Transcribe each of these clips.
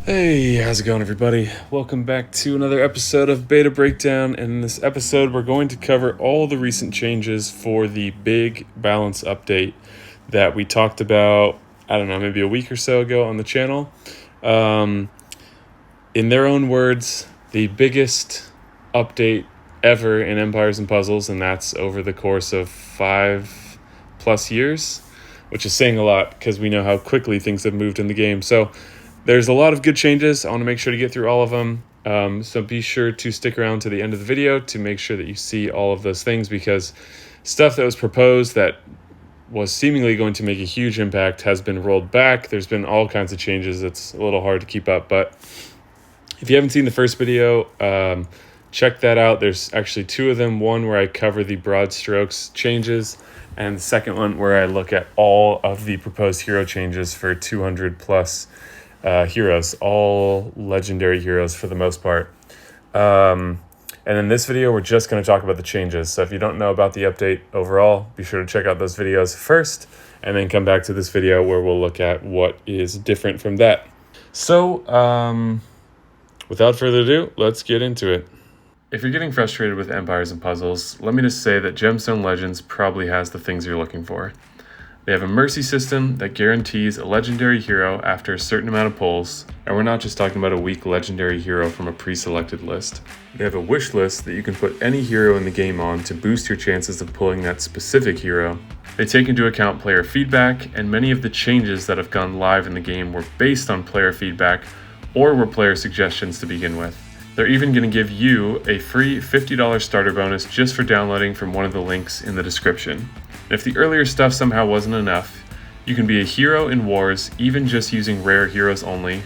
Hey, how's it going, everybody? Welcome back to another episode of Beta Breakdown. And in this episode, we're going to cover all the recent changes for the big balance update that we talked about, I don't know, maybe a week or so ago on the channel. In their own words, the biggest update ever in Empires and Puzzles, and that's over the course of 5+ years, which is saying a lot because we know how quickly things have moved in the game. So there's a lot of good changes. I want to make sure to get through all of them. So be sure to stick around to the end of the video to make sure that you see all of those things, because stuff that was proposed that was seemingly going to make a huge impact has been rolled back. There's been all kinds of changes. It's a little hard to keep up, but if you haven't seen the first video, check that out. There's actually two of them. One where I cover the broad strokes changes, and the second one where I look at all of the proposed hero changes for 200 plus heroes, all legendary heroes for the most part. And in this video, we're just going to talk about the changes. So if you don't know about the update overall, be sure to check out those videos first, and then come back to this video where we'll look at what is different from that. So without further ado, let's get into it. If you're getting frustrated with Empires and Puzzles, let me just say that Gemstone Legends probably has the things you're looking for. They have a mercy system that guarantees a legendary hero after a certain amount of pulls, and we're not just talking about a weak legendary hero from a pre-selected list. They have a wish list that you can put any hero in the game on to boost your chances of pulling that specific hero. They take into account player feedback, and many of the changes that have gone live in the game were based on player feedback or were player suggestions to begin with. They're even going to give you a free $50 starter bonus just for downloading from one of the links in the description. And if the earlier stuff somehow wasn't enough, you can be a hero in wars even just using rare heroes only.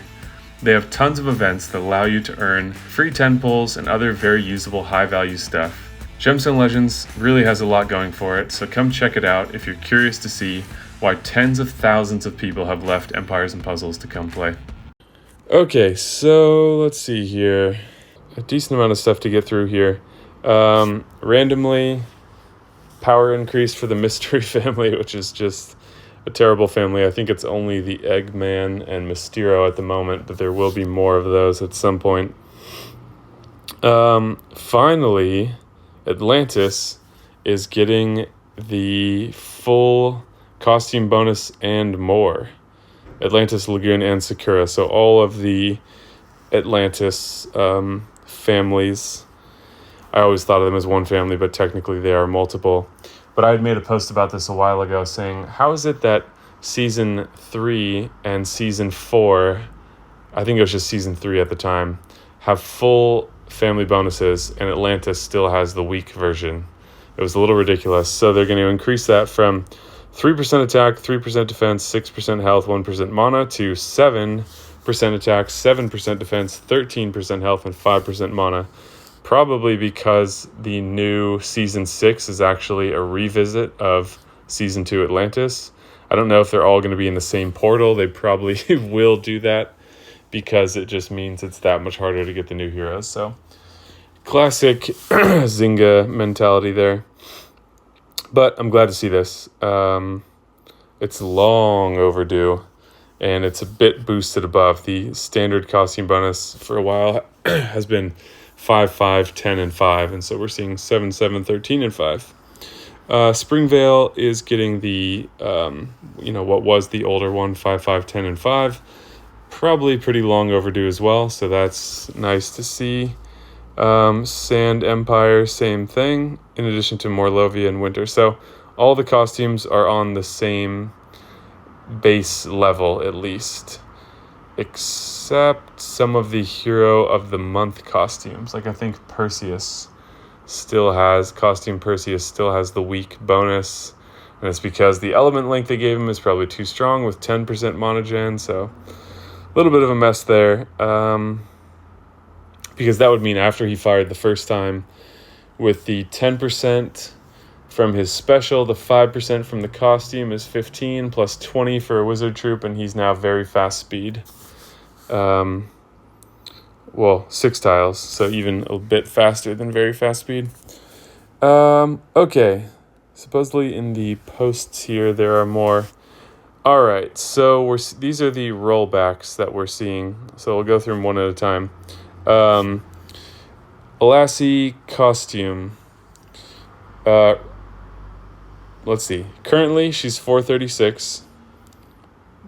They have tons of events that allow you to earn free 10 pulls and other very usable high value stuff. Gemstone Legends really has a lot going for it, so come check it out if you're curious to see why tens of thousands of people have left Empires and Puzzles to come play. Okay, so let's see here. A decent amount of stuff to get through here. Randomly, power increase for the Mystery family, which is just a terrible family. I think it's only the Eggman and Mysterio at the moment, but there will be more of those at some point. Finally, Atlantis is getting the full costume bonus and more. Atlantis, Lagoon, and Sakura. So all of the Atlantis families. I always thought of them as one family, but technically they are multiple. But I had made a post about this a while ago saying, how is it that Season 3 and Season 4, I think it was just Season 3 at the time, have full family bonuses, and Atlantis still has the weak version? It was a little ridiculous. So they're going to increase that from 3% attack, 3% defense, 6% health, 1% mana to 7% attack, 7% defense, 13% health, and 5% mana. Probably because the new Season 6 is actually a revisit of Season 2 Atlantis. I don't know if they're all going to be in the same portal. They probably will do that because it just means it's that much harder to get the new heroes. So, classic Zynga mentality there. But I'm glad to see this. It's long overdue, and it's a bit boosted above. The standard costume bonus for a while has been 5, 5, 10, and 5, and so we're seeing 7, 7, 13, and 5. Springvale is getting the, what was the older one, 5, 5, 10, and 5. Probably pretty long overdue as well, so that's nice to see. Sand Empire, same thing, in addition to Morlovia and Winter. So all the costumes are on the same base level, at least, except some of the Hero of the Month costumes. Like I think Perseus still has the weak bonus, and it's because the element link they gave him is probably too strong with 10% mana gen, so a little bit of a mess there. Because that would mean after he fired the first time with the 10% from his special, the 5% from the costume is 15 plus 20 for a wizard troop, and he's now very fast speed. 6 tiles, so even a bit faster than very fast speed. Okay, supposedly in the posts here there are more All right, so these are the rollbacks that we're seeing. So we'll go through them one at a time. Elassie costume. Let's see. Currently, she's 436.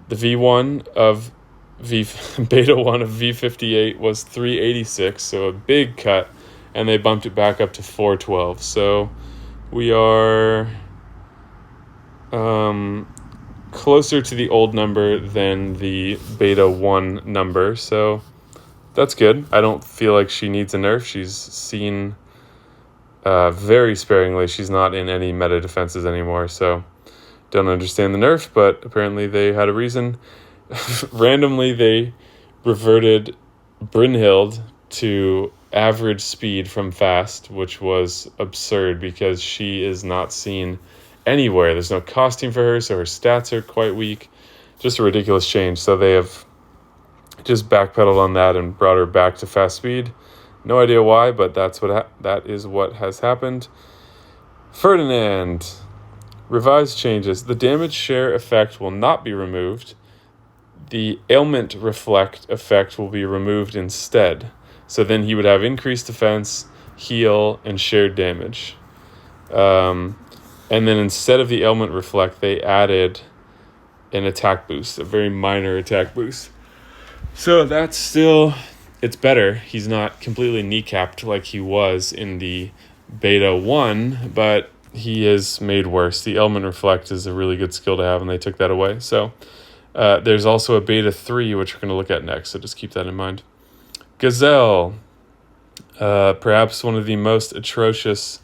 The V1 of Beta 1 of V58 was 386, so a big cut, and they bumped it back up to 412. So we are closer to the old number than the Beta 1 number, so that's good. I don't feel like she needs a nerf. She's seen very sparingly. She's not in any meta defenses anymore, so don't understand the nerf, but apparently they had a reason. Randomly, they reverted Brynhild to average speed from fast, which was absurd because she is not seen anywhere. There's no costume for her, so her stats are quite weak. Just a ridiculous change. So they have just backpedaled on that and brought her back to fast speed. No idea why, but that is what has happened. Ferdinand. Revised changes. The damage share effect will not be removed. The ailment reflect effect will be removed instead. So then he would have increased defense, heal, and shared damage. And then instead of the ailment reflect, they added an attack boost, a very minor attack boost. So that's still, it's better. He's not completely kneecapped like he was in the Beta 1, but he is made worse. The ailment reflect is a really good skill to have, and they took that away. So there's also a Beta 3, which we're going to look at next, so just keep that in mind. Gazelle, perhaps one of the most atrocious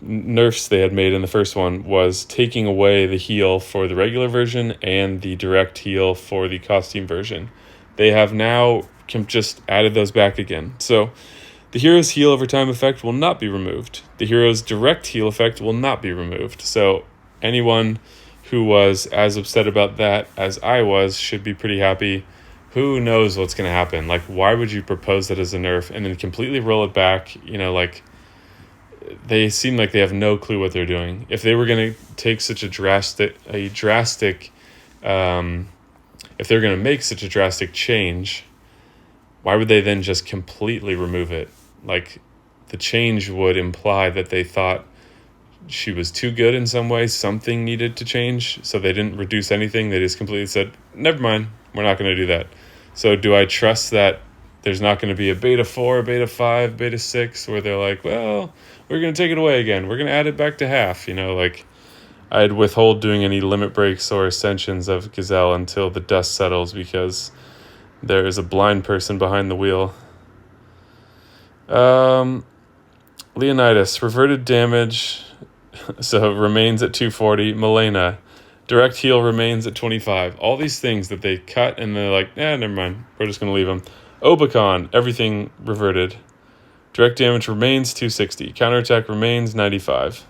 nerfs they had made in the first one was taking away the heal for the regular version and the direct heal for the costume version. They have now just added those back again. So the hero's heal over time effect will not be removed. The hero's direct heal effect will not be removed. So anyone who was as upset about that as I was should be pretty happy. Who knows what's going to happen? Like, why would you propose that as a nerf and then completely roll it back? They seem like they have no clue what they're doing. If they were going to take such if they're going to make such a drastic change, why would they then just completely remove it? Like, the change would imply that they thought she was too good in some way, something needed to change, so they didn't reduce anything. They just completely said, never mind, we're not going to do that. So do I trust that there's not going to be a Beta 4, Beta 5, Beta 6, where they're like, well, we're going to take it away again. We're going to add it back to half. I'd withhold doing any limit breaks or ascensions of Gazelle until the dust settles because there is a blind person behind the wheel. Leonidas, reverted damage, so remains at 240. Milena, direct heal remains at 25. All these things that they cut and they're like, never mind. We're just going to leave them. Obacon, everything reverted. Direct damage remains 260. Counterattack remains 95.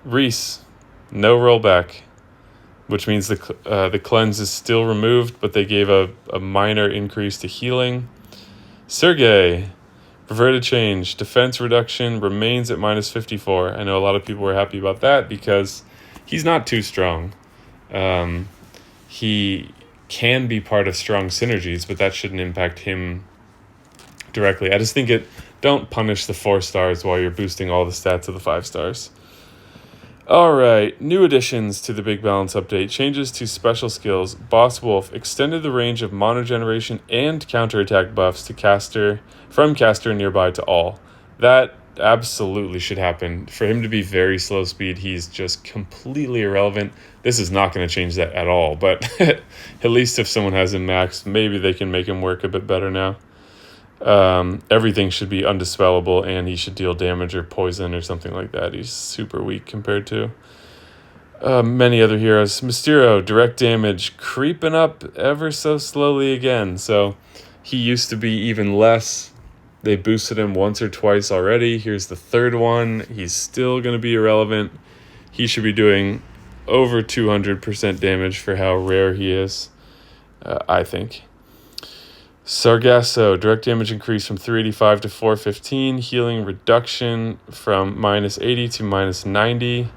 Reese, no rollback, which means the cleanse is still removed, but they gave a minor increase to healing. Sergey, reverted change. Defense reduction remains at minus 54. I know a lot of people were happy about that because he's not too strong. He can be part of strong synergies, but that shouldn't impact him directly. I just think don't punish the 4 stars while you're boosting all the stats of the 5 stars. All right, new additions to the Big Balance update. Changes to special skills. Boss Wolf extended the range of mono generation and counterattack buffs to from caster nearby to all. That absolutely should happen. For him to be very slow speed, he's just completely irrelevant. This is not going to change that at all, but at least if someone has him maxed, maybe they can make him work a bit better now. Everything should be undispellable, and he should deal damage or poison or something like that. He's super weak compared to many other heroes. Mysterio, direct damage, creeping up ever so slowly again. So he used to be even less. They boosted him once or twice already. Here's the third one. He's still going to be irrelevant. He should be doing over 200% damage for how rare he is, I think. Sargasso, direct damage increase from 385 to 415. Healing reduction from minus 80 to minus 90.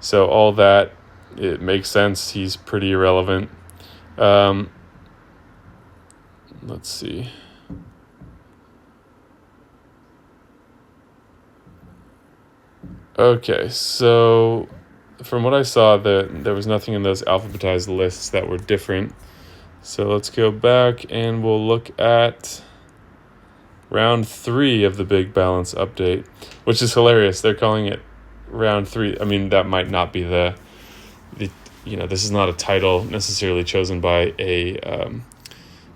So all that, it makes sense. He's pretty irrelevant. Let's see. Okay, so from what I saw, there was nothing in those alphabetized lists that were different. So let's go back and we'll look at round 3 of the big balance update, which is hilarious. They're calling it round 3. I mean, that might not be the this is not a title necessarily chosen by a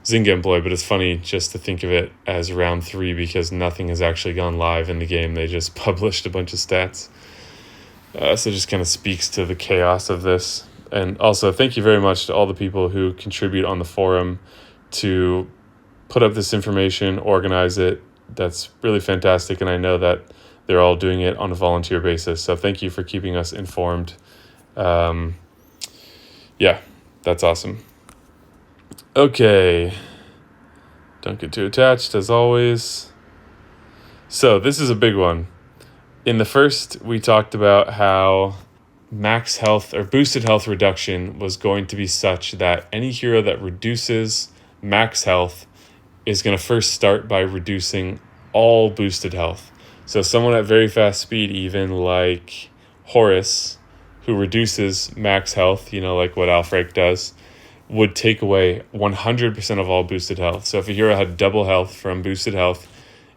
Zynga employee, but it's funny just to think of it as round 3 because nothing has actually gone live in the game. They just published a bunch of stats. So it just kind of speaks to the chaos of this. And also, thank you very much to all the people who contribute on the forum to put up this information, organize it. That's really fantastic, and I know that they're all doing it on a volunteer basis. So thank you for keeping us informed. Yeah, that's awesome. Okay. Don't get too attached, as always. So this is a big one. In the first, we talked about how max health or boosted health reduction was going to be such that any hero that reduces max health is going to first start by reducing all boosted health. So someone at very fast speed, even like Horus, who reduces max health, like what Alfred does, would take away 100% of all boosted health. So if a hero had double health from boosted health,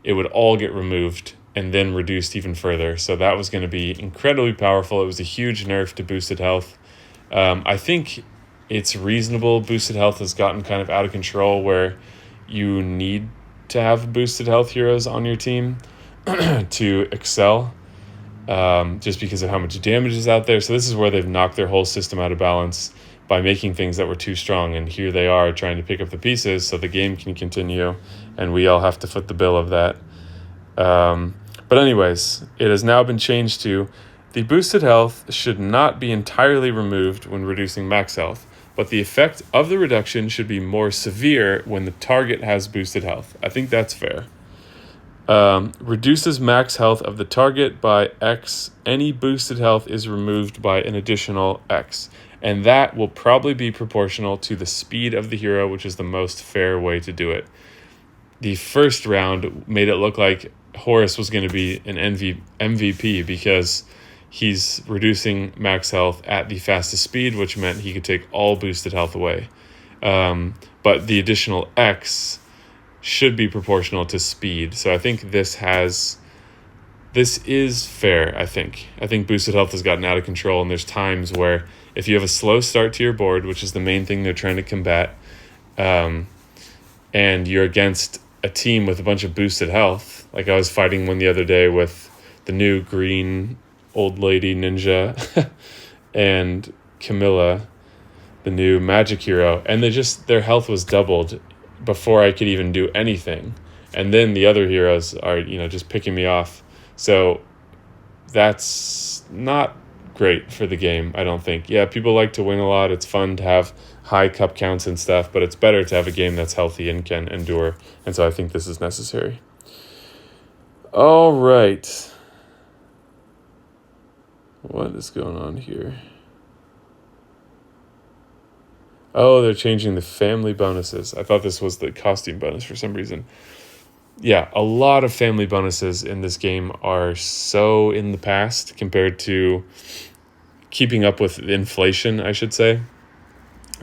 it would all get removed and then reduced even further. So that was going to be incredibly powerful. It was a huge nerf to boosted health. I think it's reasonable. Boosted health has gotten kind of out of control where you need to have boosted health heroes on your team to excel, just because of how much damage is out there. So this is where they've knocked their whole system out of balance by making things that were too strong. And here they are trying to pick up the pieces so the game can continue, and we all have to foot the bill of that. But anyways, it has now been changed to the boosted health should not be entirely removed when reducing max health, but the effect of the reduction should be more severe when the target has boosted health. I think that's fair. Reduces max health of the target by X. Any boosted health is removed by an additional X. And that will probably be proportional to the speed of the hero, which is the most fair way to do it. The first round made it look like Horus was going to be an MVP because he's reducing max health at the fastest speed, which meant he could take all boosted health away. But the additional X should be proportional to speed. So I think this is fair, I think. I think boosted health has gotten out of control, and there's times where if you have a slow start to your board, which is the main thing they're trying to combat, and you're against a team with a bunch of boosted health, like I was fighting one the other day with the new green old lady ninja and Camilla, the new magic hero, and their health was doubled before I could even do anything. And then the other heroes are, just picking me off. So that's not great for the game, I don't think. Yeah, people like to win a lot. It's fun to have high cup counts and stuff, but it's better to have a game that's healthy and can endure. And so I think this is necessary. All right. What is going on here? Oh, they're changing the family bonuses. I thought this was the costume bonus for some reason. Yeah, a lot of family bonuses in this game are so in the past compared to keeping up with inflation, I should say.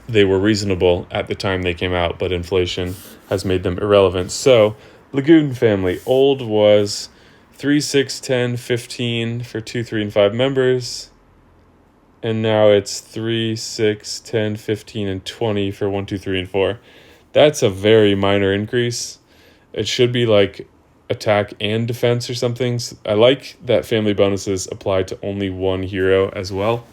They were reasonable at the time they came out, but inflation has made them irrelevant. So, Lagoon family. Old was 3, 6, 10, 15 for 2, 3, and 5 members. And now it's 3, 6, 10, 15, and 20 for 1, 2, 3, and 4. That's a very minor increase. It should be like attack and defense or something. I like that family bonuses apply to only one hero as well.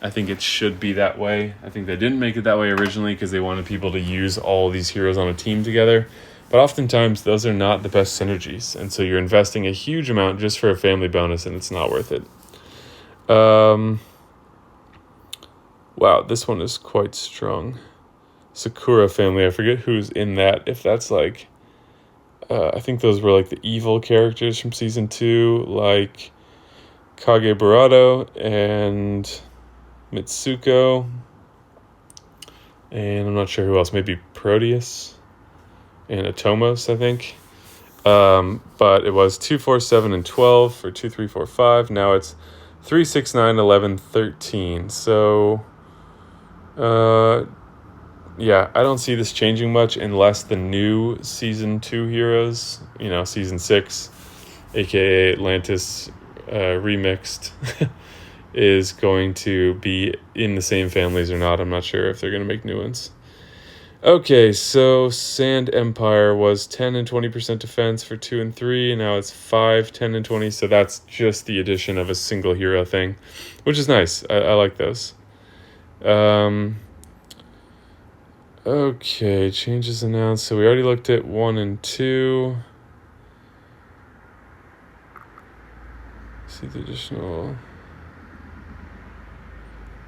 I think it should be that way. I think they didn't make it that way originally because they wanted people to use all these heroes on a team together. But oftentimes those are not the best synergies. And so you're investing a huge amount just for a family bonus and it's not worth it. Wow, this one is quite strong. Sakura family, I forget who's in that. If that's like, I think those were like the evil characters from season 2, like Kage Barado and Mitsuko. And I'm not sure who else. Maybe Proteus and Atomos, I think. But it was 2, 4, 7, and 12 for 2, 3, 4, 5. Now it's 3, 6, 9, 11, 13. So, yeah, I don't see this changing much unless the new Season 2 heroes, Season 6, aka Atlantis remixed, is going to be in the same families or not. I'm not sure if they're going to make new ones. Okay, so Sand Empire was 10 and 20% defense for 2 and 3, and now it's 5, 10, and 20, so that's just the addition of a single hero thing, which is nice. I like those. Okay, changes announced. So we already looked at 1 and 2. See the additional...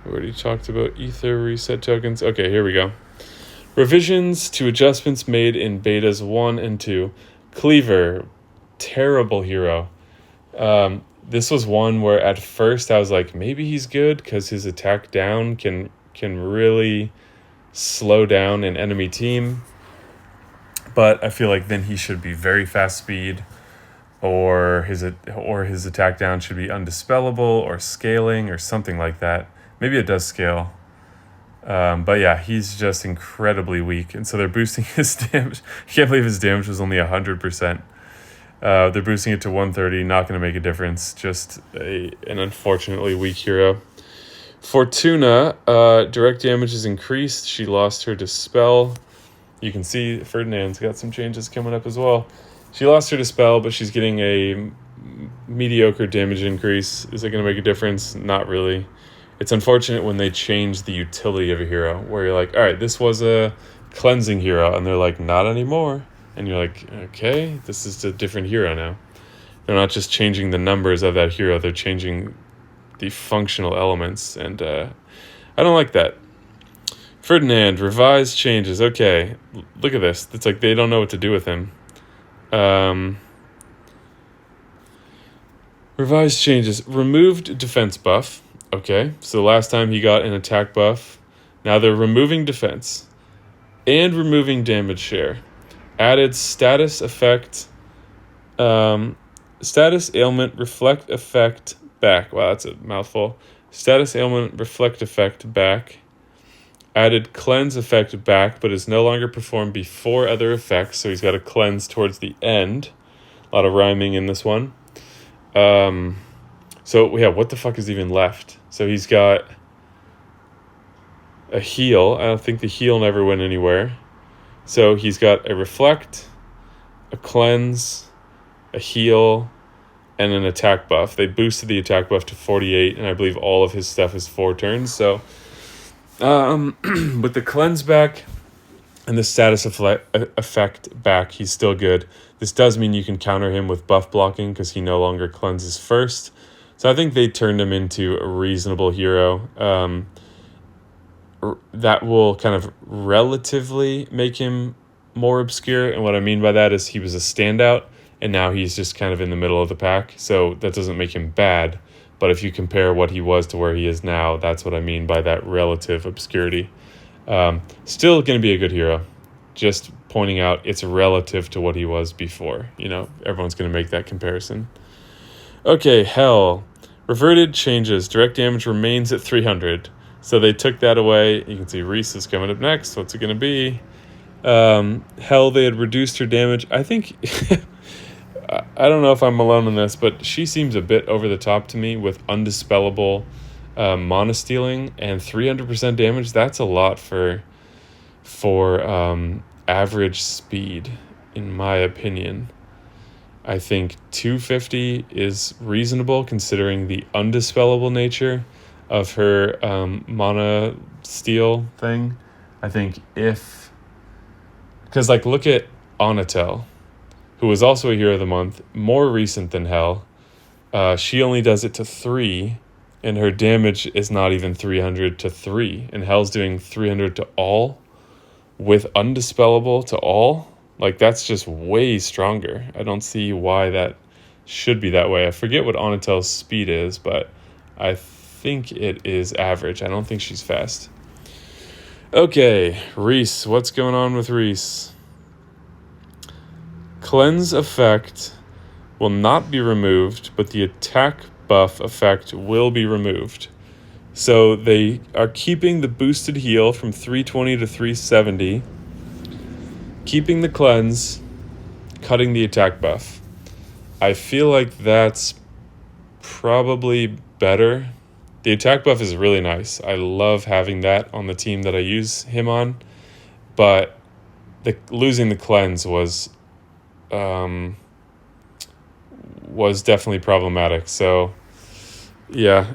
We already talked about Ether reset tokens. Okay, here we go. Revisions to adjustments made in betas 1 and 2. Cleaver, terrible hero. This was one where at first I was like, maybe he's good because his attack down can really slow down an enemy team. But I feel like then he should be very fast speed, or his attack down should be undispellable or scaling or something like that. Maybe it does scale. But yeah, he's just incredibly weak. And so they're boosting his damage. I can't believe his damage was only 100%. They're boosting it to 130, not going to make a difference. Just an unfortunately weak hero. Fortuna, direct damage is increased. She lost her Dispel. You can see Ferdinand's got some changes coming up as well. She lost her Dispel, but she's getting a mediocre damage increase. Is it going to make a difference? Not really. It's unfortunate when they change the utility of a hero, where you're like, all right, this was a cleansing hero, and they're like, not anymore. And you're like, okay, this is a different hero now. They're not just changing the numbers of that hero, they're changing the functional elements, and I don't like that. Ferdinand, revised changes. Okay, look at this. It's like they don't know what to do with him. Revised changes. Removed defense buff. Okay, so last time he got an attack buff. Now they're removing defense and removing damage share. Added status effect, status ailment reflect effect back. Wow, that's a mouthful. Status ailment reflect effect back. Added cleanse effect back, but is no longer performed before other effects, so he's got to cleanse towards the end. A lot of rhyming in this one. So yeah, what the fuck is even left? So he's got a heal. I don't think the heal never went anywhere. So he's got a reflect, a cleanse, a heal, and an attack buff. They boosted the attack buff to 48, and I believe all of his stuff is 4 turns. So with the cleanse back and the status effect back, he's still good. This does mean you can counter him with buff blocking because he no longer cleanses first. So I think they turned him into a reasonable hero. That will kind of relatively make him more obscure. And what I mean by that is he was a standout, and now he's just kind of in the middle of the pack. So that doesn't make him bad. But if you compare what he was to where he is now, that's what I mean by that relative obscurity. Still going to be a good hero. Just pointing out it's relative to what he was before. Everyone's going to make that comparison. Okay, Hell. Reverted changes. Direct damage remains at 300. So they took that away. You can see Reese is coming up next. What's it going to be? Hell, they had reduced her damage. I think... I don't know if I'm alone in this, but she seems a bit over the top to me with undispellable mana stealing and 300% damage. That's a lot for average speed, in my opinion. I think 250 is reasonable considering the undispellable nature of her mana steal thing. I think because look at Onatel, who was also a hero of the month, more recent than Hell. She only does it to 3, and her damage is not even 300 to 3. And Hell's doing 300 to all with undispellable to all. That's just way stronger. I don't see why that should be that way. I forget what Onatel's speed is, but I think it is average. I don't think she's fast. Okay, Reese. What's going on with Reese? Cleanse effect will not be removed, but the attack buff effect will be removed. So they are keeping the boosted heal from 320 to 370, keeping the cleanse, cutting the attack buff. I feel like that's probably better. The attack buff is really nice. I love having that on the team that I use him on, but losing the cleanse was definitely problematic. So yeah,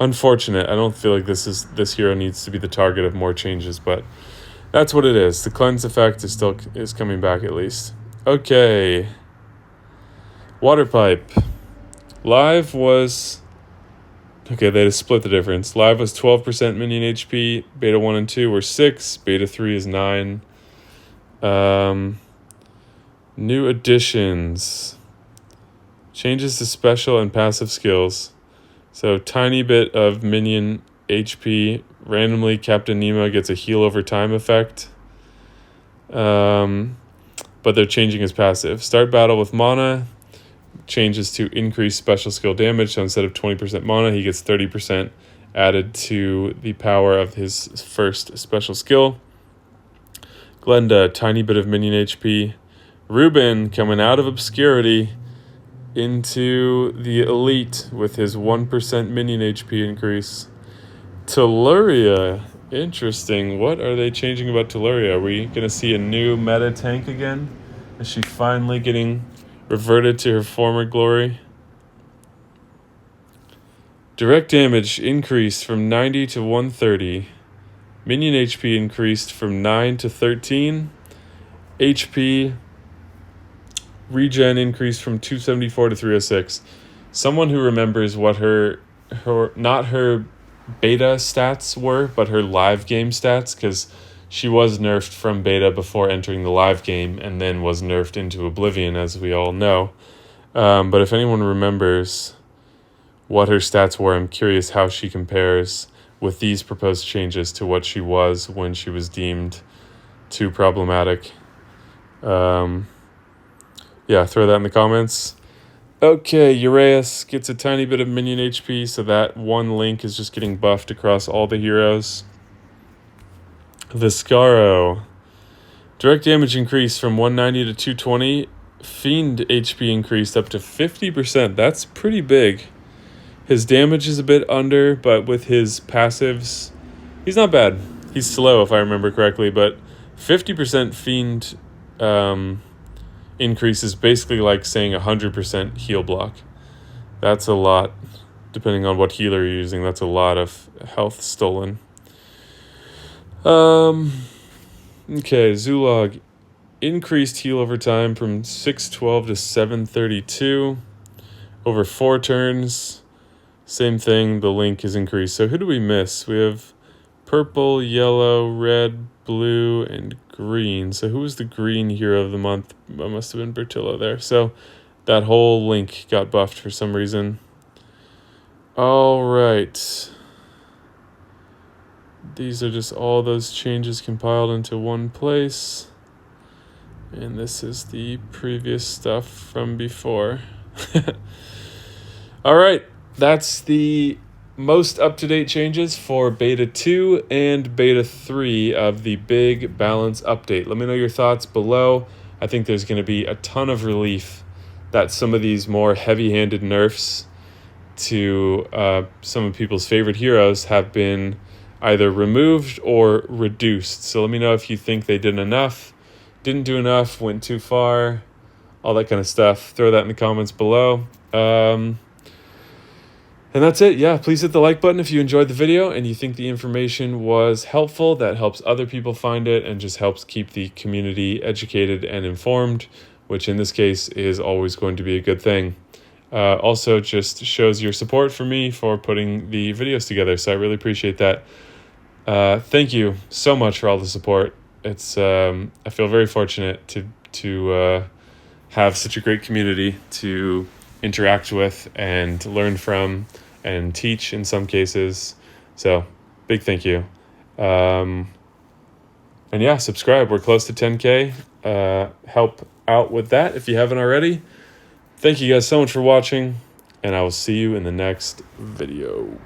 unfortunate. I don't feel like this hero needs to be the target of more changes, but that's what it is. The cleanse effect is coming back at least. Okay. Water pipe. Live was okay, they had to split the difference. Live was 12% minion HP, beta 1 and 2 were 6, beta 3 is 9. New additions. Changes to special and passive skills. So tiny bit of minion HP. Randomly, Captain Nemo gets a heal over time effect. But they're changing his passive. Start battle with mana. Changes to increase special skill damage. So instead of 20% mana, he gets 30% added to the power of his first special skill. Glenda, tiny bit of minion HP. Ruben coming out of obscurity into the elite with his 1% minion HP increase. Telluria, interesting. What are they changing about Telluria? Are we going to see a new meta tank again? Is she finally getting reverted to her former glory? Direct damage increased from 90 to 130. Minion HP increased from 9 to 13. HP regen increased from 274 to 306. Someone who remembers what her not her beta stats were, but her live game stats, because she was nerfed from beta before entering the live game and then was nerfed into oblivion, as we all know. But if anyone remembers what her stats were, I'm curious how she compares with these proposed changes to what she was when she was deemed too problematic. Yeah, throw that in the comments. Okay, Uraeus gets a tiny bit of minion HP, so that one link is just getting buffed across all the heroes. Viscaro. Direct damage increased from 190 to 220. Fiend HP increased up to 50%. That's pretty big. His damage is a bit under, but with his passives, he's not bad. He's slow, if I remember correctly, but 50% Fiend increase is basically like saying 100% heal block. That's a lot. Depending on what healer you're using, that's a lot of health stolen. Okay, Zulog. Increased heal over time from 612 to 732. Over 4 turns. Same thing, the link is increased. So who do we miss? We have purple, yellow, red, blue, and green. So who was the green hero of the month? It must have been Bertillo there. So that whole link got buffed for some reason. All right. These are just all those changes compiled into one place. And this is the previous stuff from before. All right. That's the most up-to-date changes for Beta 2 and Beta 3 of the big balance update. Let me know your thoughts below. I think there's going to be a ton of relief that some of these more heavy-handed nerfs to some of people's favorite heroes have been either removed or reduced. So let me know if you think they did enough, didn't do enough, went too far, all that kind of stuff. Throw that in the comments below. And that's it. Yeah, please hit the like button if you enjoyed the video and you think the information was helpful. That helps other people find it and just helps keep the community educated and informed, which in this case is always going to be a good thing. Also just shows your support for me for putting the videos together, so I really appreciate that. Thank you so much for all the support. It's I feel very fortunate to have such a great community to interact with and learn from and teach in some cases. So big thank you. And yeah, subscribe. We're close to 10K. Help out with that if you haven't already. Thank you guys so much for watching, and I will see you in the next video.